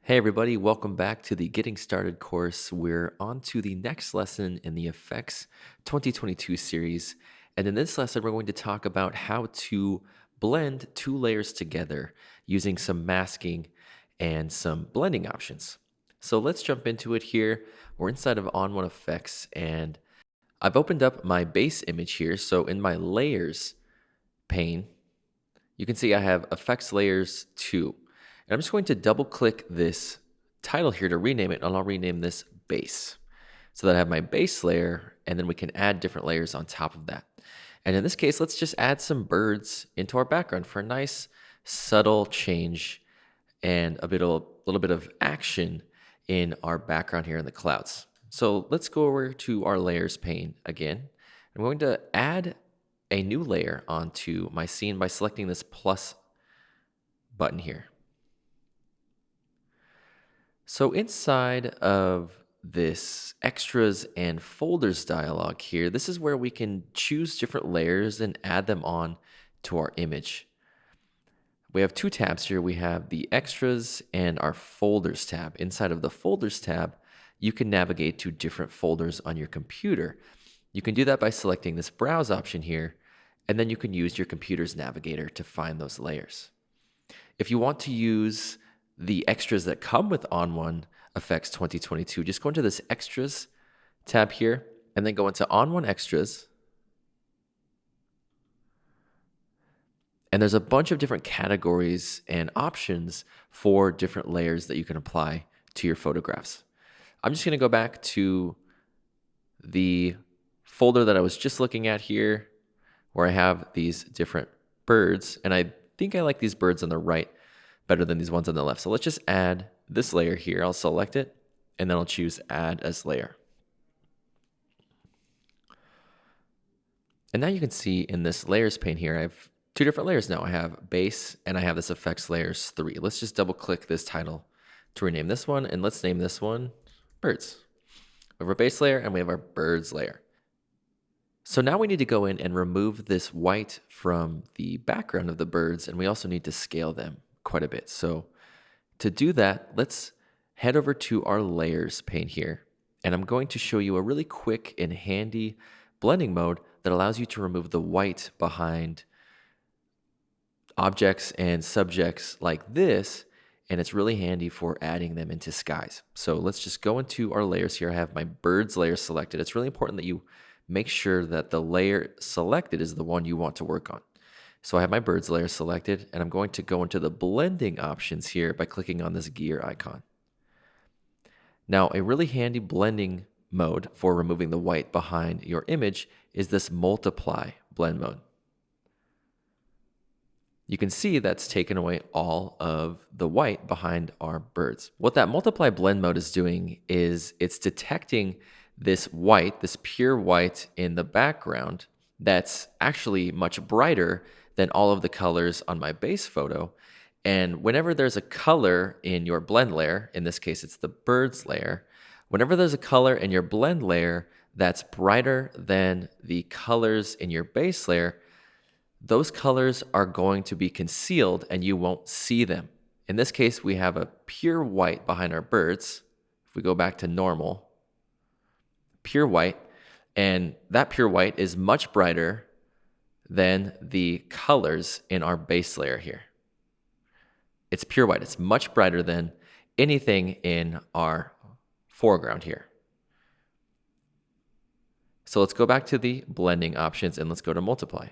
Hey everybody, welcome back to the Getting Started course. We're on to the next lesson in the Effects 2022 series. And in this lesson, we're going to talk about how to blend two layers together using some masking and some blending options. So let's jump into it here. We're inside of On1 Effects, and I've opened up my base image here. So in my layers pane, you can see I have Effects Layers 2. And I'm just going to double click this title here to rename it, and I'll rename this Base. So that I have my base layer, and then we can add different layers on top of that. And in this case, let's just add some birds into our background for a nice subtle change and a little bit of action in our background here in the clouds. So let's go over to our layers pane again. I'm going to add a new layer onto my scene by selecting this plus button here. So inside of this extras and folders dialog here, this is where we can choose different layers and add them on to our image. We have two tabs here. We have the extras and our folders tab. Inside of the folders tab, you can navigate to different folders on your computer. You can do that by selecting this browse option here, and then you can use your computer's navigator to find those layers. If you want to use the extras that come with On1 Effects 2022, just go into this Extras tab here, and then go into On1 Extras. And there's a bunch of different categories and options for different layers that you can apply to your photographs. I'm just going to go back to the folder that I was just looking at here, where I have these different birds, and I think I like these birds on the right better than these ones on the left. So let's just add this layer here. I'll select it, and then I'll choose Add as Layer. And now you can see in this layers pane here, I have two different layers now. I have base and I have this effects layers 3. Let's just double click this title to rename this one, and let's name this one birds. We have our base layer and we have our birds layer. So now we need to go in and remove this white from the background of the birds, and we also need to scale them quite a bit. So to do that, let's head over to our layers pane here, and I'm going to show you a really quick and handy blending mode that allows you to remove the white behind objects and subjects like this, and it's really handy for adding them into skies. So let's just go into our layers here. I have my birds layer selected. It's really important that you make sure that the layer selected is the one you want to work on. So I have my birds layer selected, and I'm going to go into the blending options here by clicking on this gear icon. Now, a really handy blending mode for removing the white behind your image is this multiply blend mode. You can see that's taken away all of the white behind our birds. What that multiply blend mode is doing is it's detecting this white, this pure white in the background that's actually much brighter than all of the colors on my base photo. And whenever there's a color in your blend layer, in this case it's the birds layer, whenever there's a color in your blend layer that's brighter than the colors in your base layer, those colors are going to be concealed and you won't see them. In this case, we have a pure white behind our birds. If we go back to normal, pure white, and that pure white is much brighter than the colors in our base layer here. It's pure white. It's much brighter than anything in our foreground here. So let's go back to the blending options and let's go to multiply.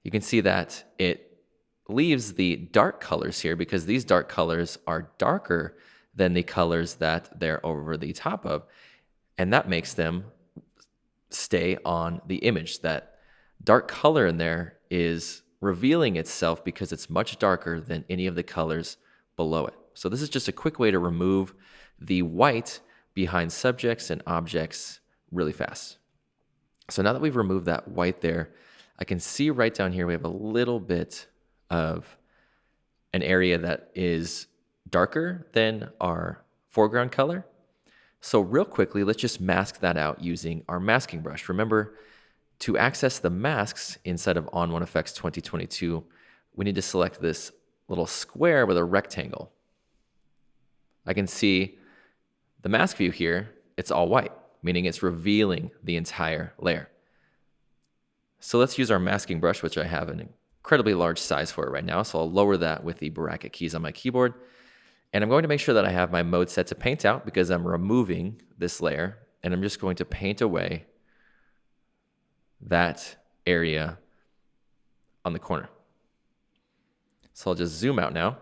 You can see that it leaves the dark colors here because these dark colors are darker than the colors that they're over the top of, and that makes them stay on the image. That dark color in there is revealing itself because it's much darker than any of the colors below it. So this is just a quick way to remove the white behind subjects and objects really fast. So now that we've removed that white there, I can see right down here we have a little bit of an area that is darker than our foreground color. So real quickly, let's just mask that out using our masking brush. Remember, to access the masks inside of On1 Effects 2022, we need to select this little square with a rectangle. I can see the mask view here, it's all white, meaning it's revealing the entire layer. So let's use our masking brush, which I have an incredibly large size for it right now. So I'll lower that with the bracket keys on my keyboard. And I'm going to make sure that I have my mode set to paint out because I'm removing this layer, and I'm just going to paint away that area on the corner. So I'll just zoom out now.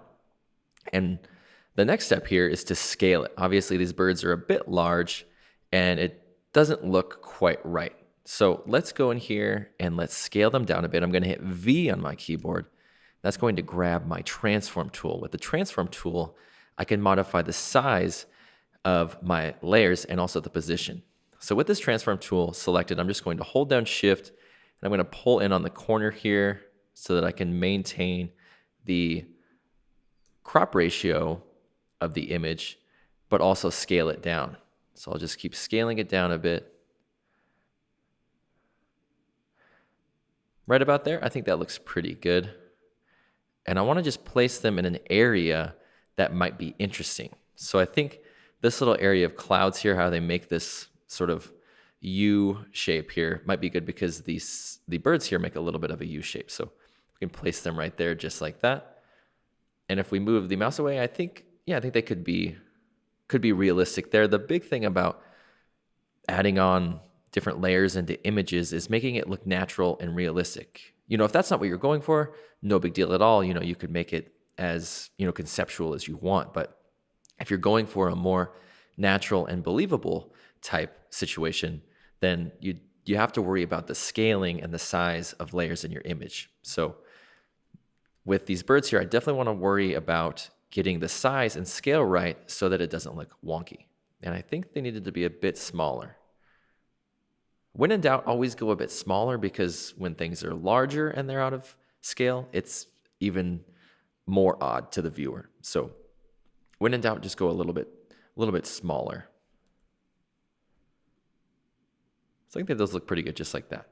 And the next step here is to scale it. Obviously, these birds are a bit large and it doesn't look quite right. So let's go in here and let's scale them down a bit. I'm going to hit V on my keyboard. That's going to grab my transform tool. With the transform tool, I can modify the size of my layers and also the position. So with this transform tool selected, I'm just going to hold down Shift and I'm going to pull in on the corner here so that I can maintain the crop ratio of the image, but also scale it down. So I'll just keep scaling it down a bit. Right about there, I think that looks pretty good. And I want to just place them in an area that might be interesting. So I think this little area of clouds here, how they make this sort of U shape here, might be good because the birds here make a little bit of a U shape. So we can place them right there just like that. And if we move the mouse away, I think they could be realistic there. The big thing about adding on different layers into images is making it look natural and realistic. If that's not what you're going for, no big deal at all. You could make it as, conceptual as you want. But if you're going for a more natural and believable type situation, then you have to worry about the scaling and the size of layers in your image. So with these birds here, I definitely want to worry about getting the size and scale right so that it doesn't look wonky. And I think they needed to be a bit smaller. When in doubt, always go a bit smaller because when things are larger and they're out of scale, it's even more odd to the viewer. So when in doubt, just go a little bit smaller. So I think that those look pretty good just like that.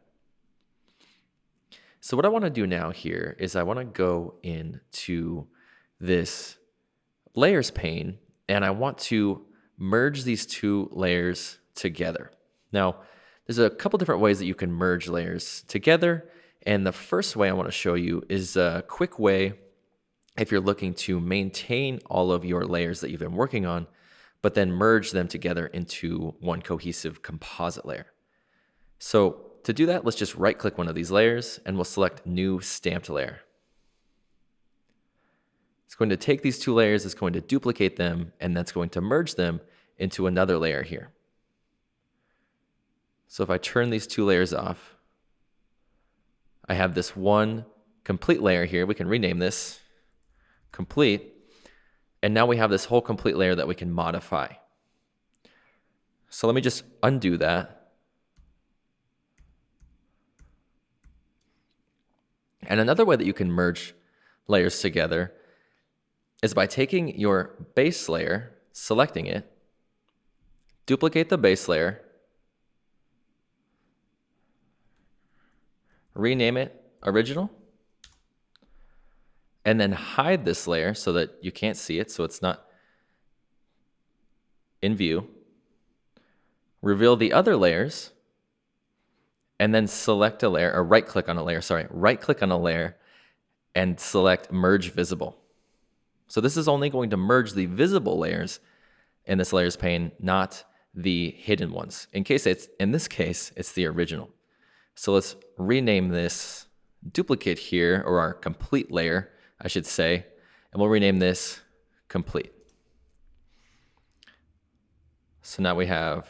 So what I want to do now here is I want to go into this layers pane and I want to merge these two layers together. Now, there's a couple different ways that you can merge layers together. And the first way I want to show you is a quick way if you're looking to maintain all of your layers that you've been working on, but then merge them together into one cohesive composite layer. So to do that, let's just right-click one of these layers and we'll select New Stamped Layer. It's going to take these two layers, it's going to duplicate them, and that's going to merge them into another layer here. So if I turn these two layers off, I have this one complete layer here. We can rename this complete. And now we have this whole complete layer that we can modify. So let me just undo that. And another way that you can merge layers together is by taking your base layer, selecting it, duplicate the base layer, rename it original, and then hide this layer so that you can't see it, so it's not in view. Reveal the other layers, and then select a layer, or right-click on a layer, right-click on a layer and select Merge Visible. So this is only going to merge the visible layers in this layers pane, not the hidden ones. In this case, it's the original. So let's rename this duplicate here, or our complete layer, I should say, and we'll rename this complete. So now we have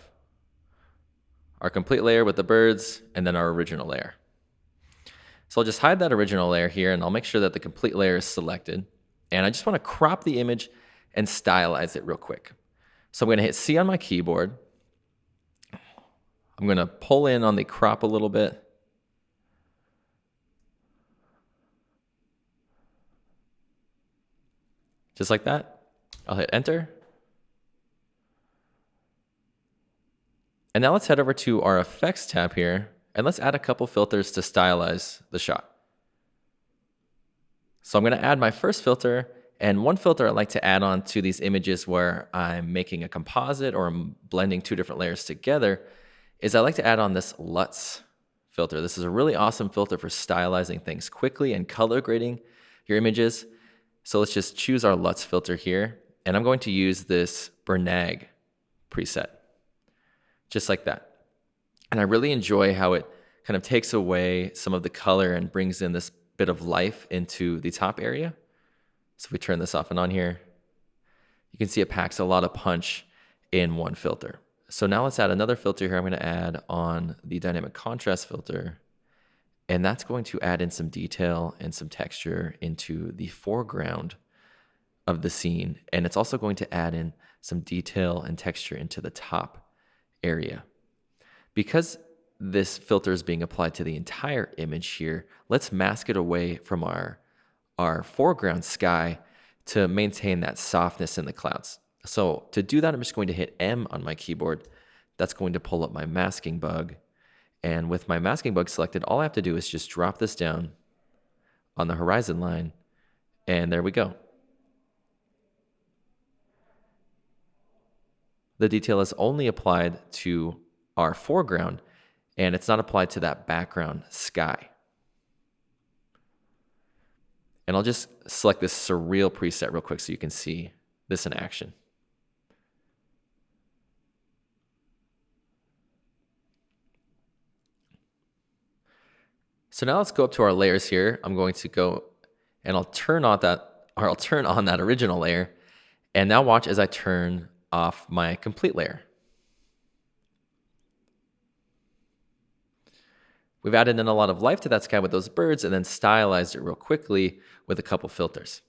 our complete layer with the birds and then our original layer. So I'll just hide that original layer here and I'll make sure that the complete layer is selected. And I just want to crop the image and stylize it real quick. So I'm going to hit C on my keyboard. I'm going to pull in on the crop a little bit. Just like that. I'll hit enter. And now let's head over to our effects tab here and let's add a couple filters to stylize the shot. So I'm going to add my first filter And one filter I like to add on to these images where I'm making a composite or I'm blending two different layers together is I like to add on this LUTs filter. This is a really awesome filter for stylizing things quickly and color grading your images. So let's just choose our LUTs filter here. And I'm going to use this Bernag preset, just like that. And I really enjoy how it kind of takes away some of the color and brings in this bit of life into the top area. So if we turn this off and on here, you can see it packs a lot of punch in one filter. So now let's add another filter here. I'm going to add on the dynamic contrast filter, and that's going to add in some detail and some texture into the foreground of the scene. And it's also going to add in some detail and texture into the top area. Because this filter is being applied to the entire image here, let's mask it away from our foreground sky to maintain that softness in the clouds. So to do that, I'm just going to hit M on my keyboard. That's going to pull up my masking bug. And with my masking bug selected, all I have to do is just drop this down on the horizon line, and there we go. The detail is only applied to our foreground, and it's not applied to that background sky. And I'll just select this surreal preset real quick so you can see this in action. So now let's go up to our layers here. I'm going to go and I'll turn on that original layer. And now watch as I turn off my complete layer. We've added in a lot of life to that sky with those birds and then stylized it real quickly with a couple filters.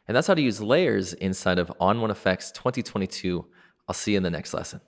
And that's how to use layers inside of ON1 Effects 2022. I'll see you in the next lesson.